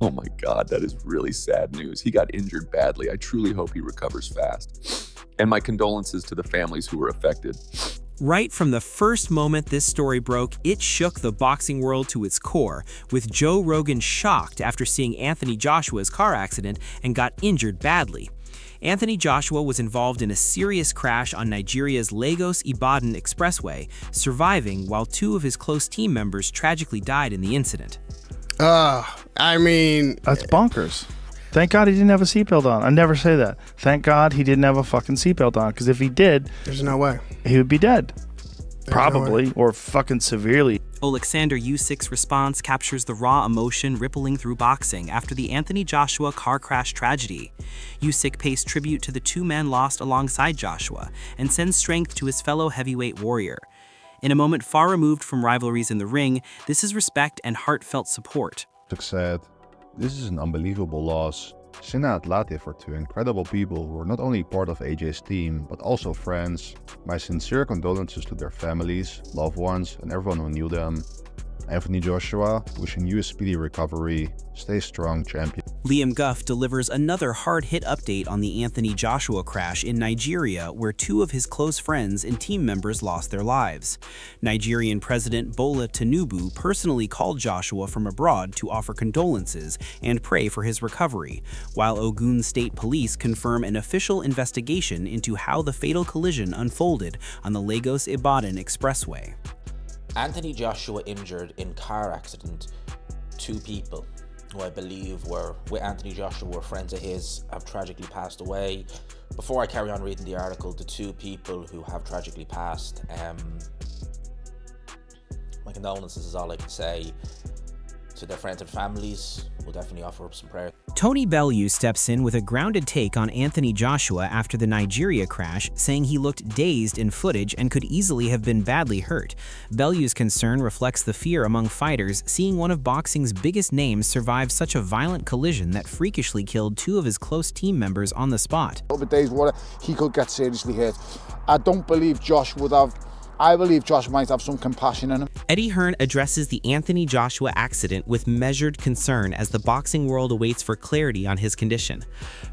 Oh my God, that is really sad news. He got injured badly. I truly hope he recovers fast. And my condolences to the families who were affected. Right from the first moment this story broke, it shook the boxing world to its core, with Joe Rogan shocked after seeing Anthony Joshua's car accident and got injured badly. Anthony Joshua was involved in a serious crash on Nigeria's Lagos-Ibadan Expressway, surviving while two of his close team members tragically died in the incident. I mean... That's bonkers. Thank God he didn't have a seatbelt on. I never say that. Thank God he didn't have a fucking seatbelt on, because if he did... There's no way. He would be dead. Probably, no way. or fucking severely. Oleksandr Usyk's response captures the raw emotion rippling through boxing after the Anthony Joshua car crash tragedy. Usyk pays tribute to the two men lost alongside Joshua and sends strength to his fellow heavyweight warrior. In a moment far removed from rivalries in the ring, this is respect and heartfelt support. Usyk said, "This is an unbelievable loss. Sinna and Latif are two incredible people who were not only part of AJ's team, but also friends. My sincere condolences to their families, loved ones, and everyone who knew them. Anthony Joshua, wishing you a speedy recovery. Stay strong, champion." Liam Gough delivers another hard-hit update on the Anthony Joshua crash in Nigeria, where two of his close friends and team members lost their lives. Nigerian President Bola Tinubu personally called Joshua from abroad to offer condolences and pray for his recovery, while Ogun State Police confirm an official investigation into how the fatal collision unfolded on the Lagos-Ibadan Expressway. Anthony Joshua injured in car accident. Two people who I believe were with Anthony Joshua were friends of his have tragically passed away. Before I carry on reading the article, the two people who have tragically passed, my condolences is all I can say to their friends and families. We'll definitely offer up some prayers. Tony Bellew steps in with a grounded take on Anthony Joshua after the Nigeria crash, saying he looked dazed in footage and could easily have been badly hurt. Bellew's concern reflects the fear among fighters seeing one of boxing's biggest names survive such a violent collision that freakishly killed two of his close team members on the spot. Over days, he could get seriously hurt. I don't believe Josh would have. I believe Josh might have some compassion in him. Eddie Hearn addresses the Anthony Joshua accident with measured concern as the boxing world awaits for clarity on his condition.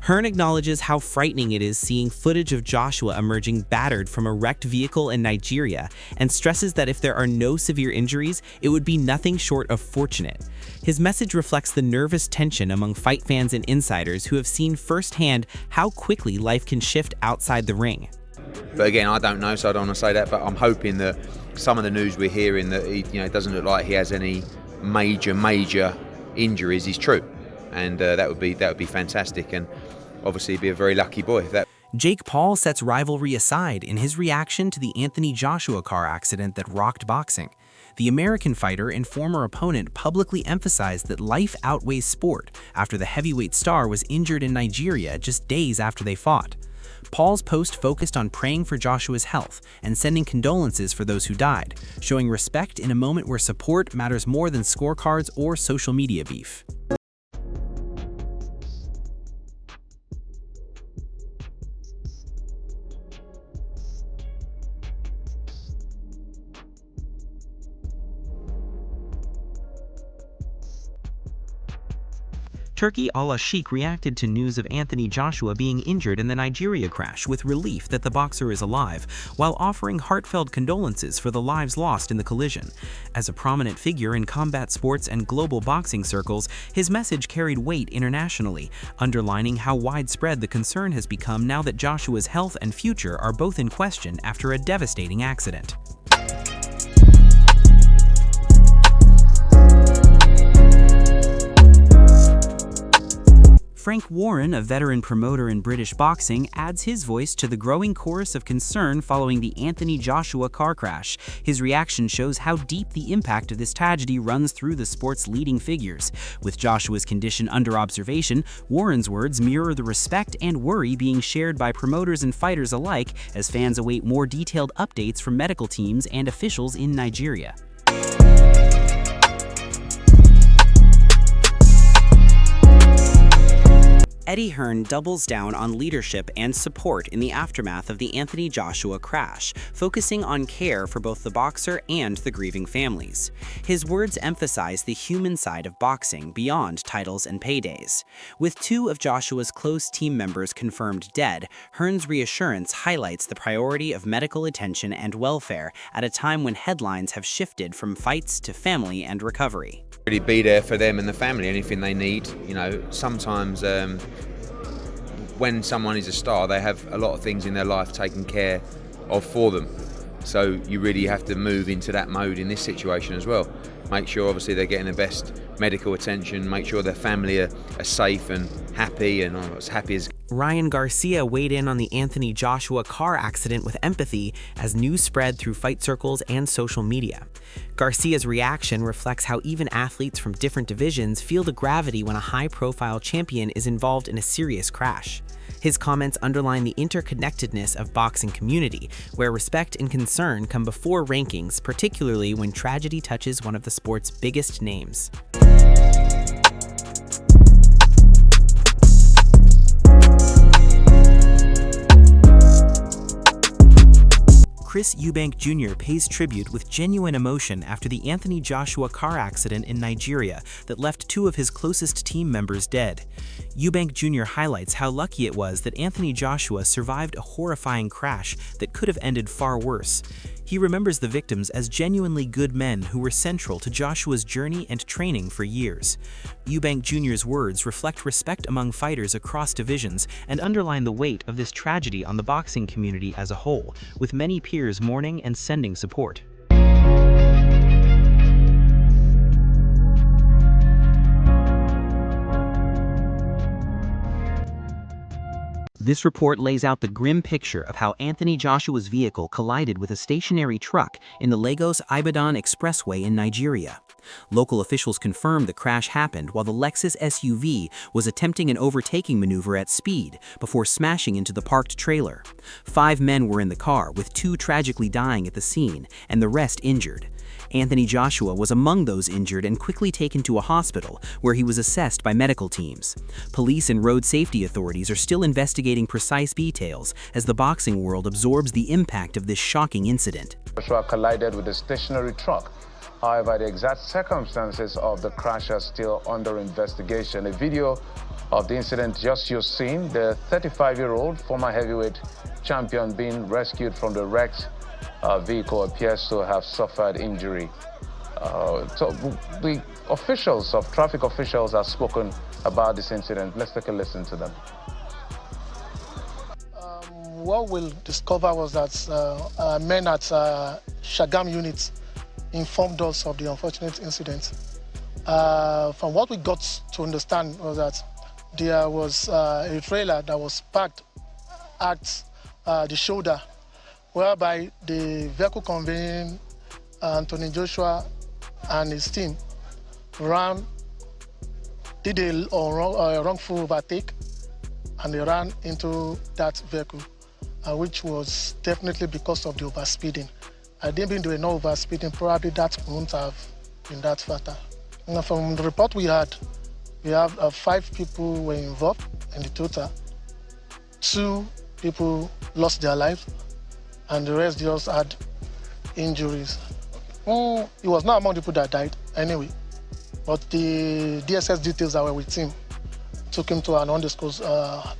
Hearn acknowledges how frightening it is seeing footage of Joshua emerging battered from a wrecked vehicle in Nigeria, and stresses that if there are no severe injuries, it would be nothing short of fortunate. His message reflects the nervous tension among fight fans and insiders who have seen firsthand how quickly life can shift outside the ring. But again, I don't know, so I don't want to say that. But I'm hoping that some of the news we're hearing that he, it doesn't look like he has any major injuries is true, and that would be fantastic, and obviously he'd be a very lucky boy if that. Jake Paul sets rivalry aside in his reaction to the Anthony Joshua car accident that rocked boxing. The American fighter and former opponent publicly emphasized that life outweighs sport after the heavyweight star was injured in Nigeria just days after they fought. Paul's post focused on praying for Joshua's health and sending condolences for those who died, showing respect in a moment where support matters more than scorecards or social media beef. Turki al-Sheikh reacted to news of Anthony Joshua being injured in the Nigeria crash with relief that the boxer is alive, while offering heartfelt condolences for the lives lost in the collision. As a prominent figure in combat sports and global boxing circles, his message carried weight internationally, underlining how widespread the concern has become now that Joshua's health and future are both in question after a devastating accident. Frank Warren, a veteran promoter in British boxing, adds his voice to the growing chorus of concern following the Anthony Joshua car crash. His reaction shows how deep the impact of this tragedy runs through the sport's leading figures. With Joshua's condition under observation, Warren's words mirror the respect and worry being shared by promoters and fighters alike as fans await more detailed updates from medical teams and officials in Nigeria. Eddie Hearn doubles down on leadership and support in the aftermath of the Anthony Joshua crash, focusing on care for both the boxer and the grieving families. His words emphasize the human side of boxing beyond titles and paydays. With 2 of Joshua's close team members confirmed dead, Hearn's reassurance highlights the priority of medical attention and welfare at a time when headlines have shifted from fights to family and recovery. Really be there for them and the family, anything they need. Sometimes when someone is a star, they have a lot of things in their life taken care of for them. So you really have to move into that mode in this situation as well. Make sure obviously they're getting the best medical attention, make sure their family are safe and happy and as happy as. Ryan Garcia weighed in on the Anthony Joshua car accident with empathy as news spread through fight circles and social media. Garcia's reaction reflects how even athletes from different divisions feel the gravity when a high-profile champion is involved in a serious crash. His comments underline the interconnectedness of boxing community, where respect and concern come before rankings, particularly when tragedy touches one of the sport's biggest names. Chris Eubank Jr. pays tribute with genuine emotion after the Anthony Joshua car accident in Nigeria that left 2 of his closest team members dead. Eubank Jr. highlights how lucky it was that Anthony Joshua survived a horrifying crash that could have ended far worse. He remembers the victims as genuinely good men who were central to Joshua's journey and training for years. Eubank Jr.'s words reflect respect among fighters across divisions and underline the weight of this tragedy on the boxing community as a whole, with many peers mourning and sending support. This report lays out the grim picture of how Anthony Joshua's vehicle collided with a stationary truck in the Lagos-Ibadan Expressway in Nigeria. Local officials confirmed the crash happened while the Lexus SUV was attempting an overtaking maneuver at speed before smashing into the parked trailer. 5 men were in the car, with 2 tragically dying at the scene and the rest injured. Anthony Joshua was among those injured and quickly taken to a hospital, where he was assessed by medical teams. Police and road safety authorities are still investigating precise details as the boxing world absorbs the impact of this shocking incident. Joshua collided with a stationary truck. However, the exact circumstances of the crash are still under investigation. A video of the incident just you've seen, the 35-year-old former heavyweight champion being rescued from the wrecked vehicle appears to have suffered injury. So the officials of traffic officials have spoken about this incident. Let's take a listen to them. What we'll discover was that men at Shagam unit informed us of the unfortunate incident. From what we got to understand was that there was a trailer that was parked at the shoulder, whereby the vehicle conveying Anthony Joshua and his team did a wrongful overtake, and they ran into that vehicle, which was definitely because of the overspeeding. I didn't think there were no overspeeding, probably that wouldn't have been that fatal. Now, from the report we have 5 people were involved in the total. 2 people lost their lives, and the rest just had injuries. He was not among the people that died anyway, but the DSS details that were with him took him to an undisclosed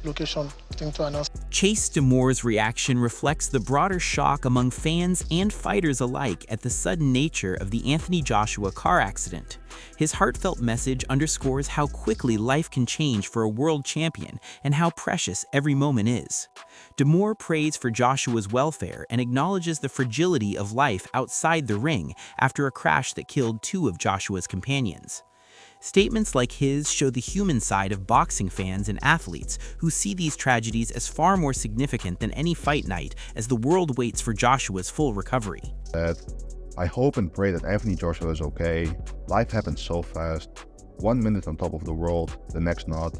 location to announce. Chase D'Amour's reaction reflects the broader shock among fans and fighters alike at the sudden nature of the Anthony Joshua car accident. His heartfelt message underscores how quickly life can change for a world champion and how precious every moment is. D'Amour prays for Joshua's welfare and acknowledges the fragility of life outside the ring after a crash that killed 2 of Joshua's companions. Statements like his show the human side of boxing fans and athletes who see these tragedies as far more significant than any fight night as the world waits for Joshua's full recovery. I hope and pray that Anthony Joshua is okay. Life happens so fast. 1 minute on top of the world, the next not.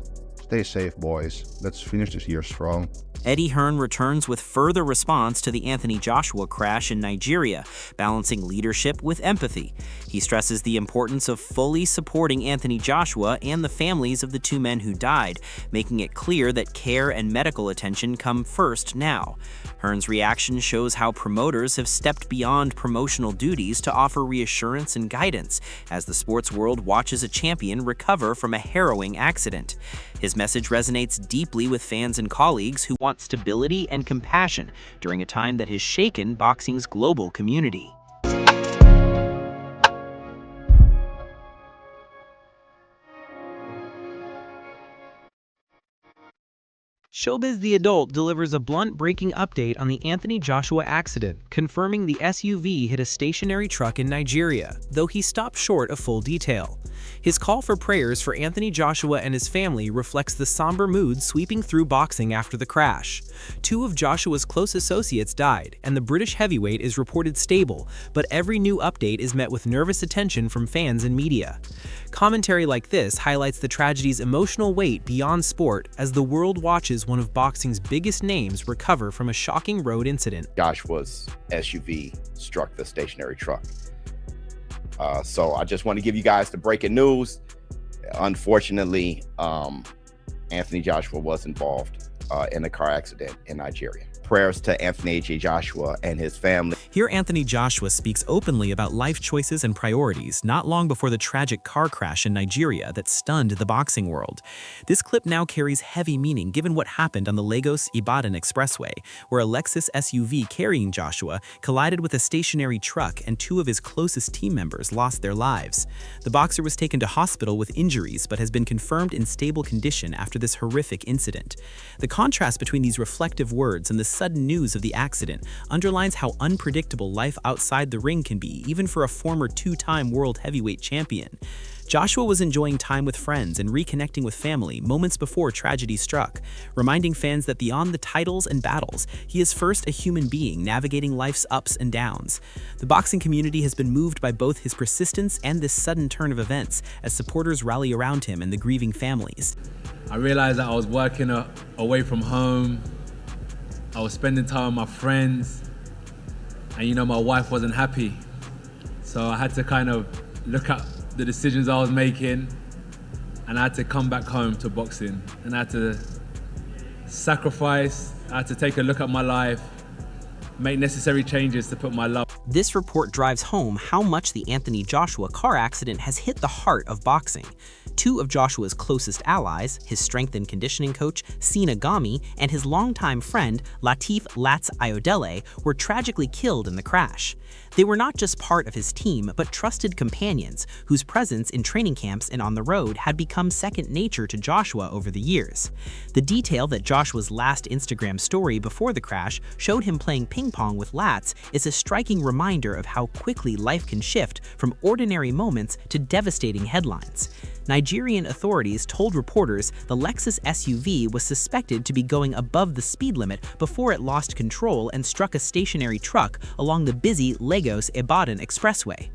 Stay safe, boys. Let's finish this year strong. Eddie Hearn returns with further response to the Anthony Joshua crash in Nigeria, balancing leadership with empathy. He stresses the importance of fully supporting Anthony Joshua and the families of the two men who died, making it clear that care and medical attention come first now. Hearn's reaction shows how promoters have stepped beyond promotional duties to offer reassurance and guidance as the sports world watches a champion recover from a harrowing accident. His message resonates deeply with fans and colleagues who want stability and compassion during a time that has shaken boxing's global community. Showbiz the Adult delivers a blunt breaking update on the Anthony Joshua accident, confirming the SUV hit a stationary truck in Nigeria, though he stopped short of full detail. His call for prayers for Anthony Joshua and his family reflects the somber mood sweeping through boxing after the crash. Two of Joshua's close associates died, and the British heavyweight is reported stable, but every new update is met with nervous attention from fans and media. Commentary like this highlights the tragedy's emotional weight beyond sport as the world watches one of boxing's biggest names recover from a shocking road incident. Joshua's SUV struck the stationary truck. So I just want to give you guys the breaking news. Unfortunately, Anthony Joshua was involved in a car accident in Nigeria. Prayers to Anthony J. Joshua and his family. Here, Anthony Joshua speaks openly about life choices and priorities not long before the tragic car crash in Nigeria that stunned the boxing world. This clip now carries heavy meaning given what happened on the Lagos-Ibadan Expressway, where a Lexus SUV carrying Joshua collided with a stationary truck and two of his closest team members lost their lives. The boxer was taken to hospital with injuries but has been confirmed in stable condition after this horrific incident. The contrast between these reflective words and the sudden news of the accident underlines how unpredictable life outside the ring can be, even for a former two-time world heavyweight champion. Joshua was enjoying time with friends and reconnecting with family moments before tragedy struck, reminding fans that beyond the titles and battles, he is first a human being navigating life's ups and downs. The boxing community has been moved by both his persistence and this sudden turn of events as supporters rally around him and the grieving families. I realized that I was working away from home. I was spending time with my friends, and my wife wasn't happy. So I had to kind of look at the decisions I was making, and I had to come back home to boxing. And I had to sacrifice, I had to take a look at my life, make necessary changes to put my love. This report drives home how much the Anthony Joshua car accident has hit the heart of boxing. Two of Joshua's closest allies, his strength and conditioning coach, Sina Gami, and his longtime friend, Lateef Lats Ayodele, were tragically killed in the crash. They were not just part of his team, but trusted companions, whose presence in training camps and on the road had become second nature to Joshua over the years. The detail that Joshua's last Instagram story before the crash showed him playing ping pong with Lats is a striking reminder of how quickly life can shift from ordinary moments to devastating headlines. Nigerian authorities told reporters the Lexus SUV was suspected to be going above the speed limit before it lost control and struck a stationary truck along the busy Lagos-Ibadan Expressway.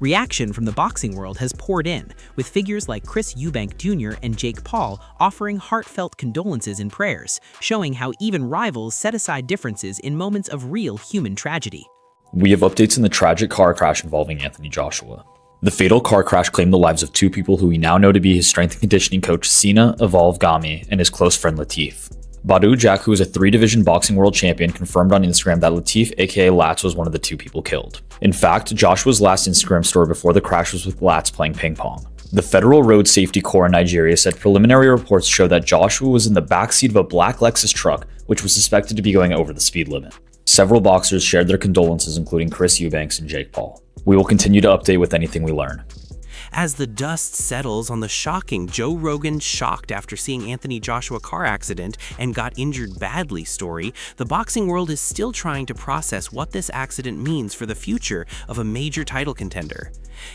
Reaction from the boxing world has poured in, with figures like Chris Eubank Jr. and Jake Paul offering heartfelt condolences and prayers, showing how even rivals set aside differences in moments of real human tragedy. We have updates on the tragic car crash involving Anthony Joshua. The fatal car crash claimed the lives of two people who we now know to be his strength and conditioning coach Sina Evolve Gami and his close friend Lateef. Badu Jack, who is a 3-division boxing world champion, confirmed on Instagram that Lateef aka Lats was one of the two people killed. In fact, Joshua's last Instagram story before the crash was with Lats playing ping pong. The Federal Road Safety Corps in Nigeria said preliminary reports show that Joshua was in the backseat of a black Lexus truck, which was suspected to be going over the speed limit. Several boxers shared their condolences, including Chris Eubanks and Jake Paul. We will continue to update with anything we learn. As the dust settles on the shocking Joe Rogan shocked after seeing Anthony Joshua car accident and got injured badly story, the boxing world is still trying to process what this accident means for the future of a major title contender.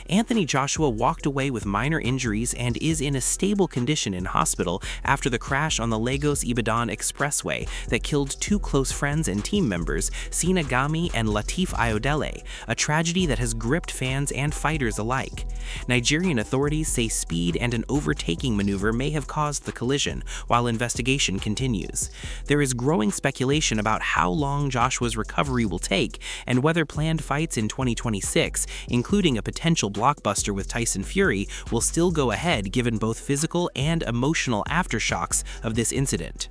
Anthony Joshua walked away with minor injuries and is in a stable condition in hospital after the crash on the Lagos-Ibadan Expressway that killed two close friends and team members, Sina Gami and Lateef Ayodele, a tragedy that has gripped fans and fighters alike. Nigerian authorities say speed and an overtaking maneuver may have caused the collision, while investigation continues. There is growing speculation about how long Joshua's recovery will take and whether planned fights in 2026, including a potential blockbuster with Tyson Fury, will still go ahead given both physical and emotional aftershocks of this incident.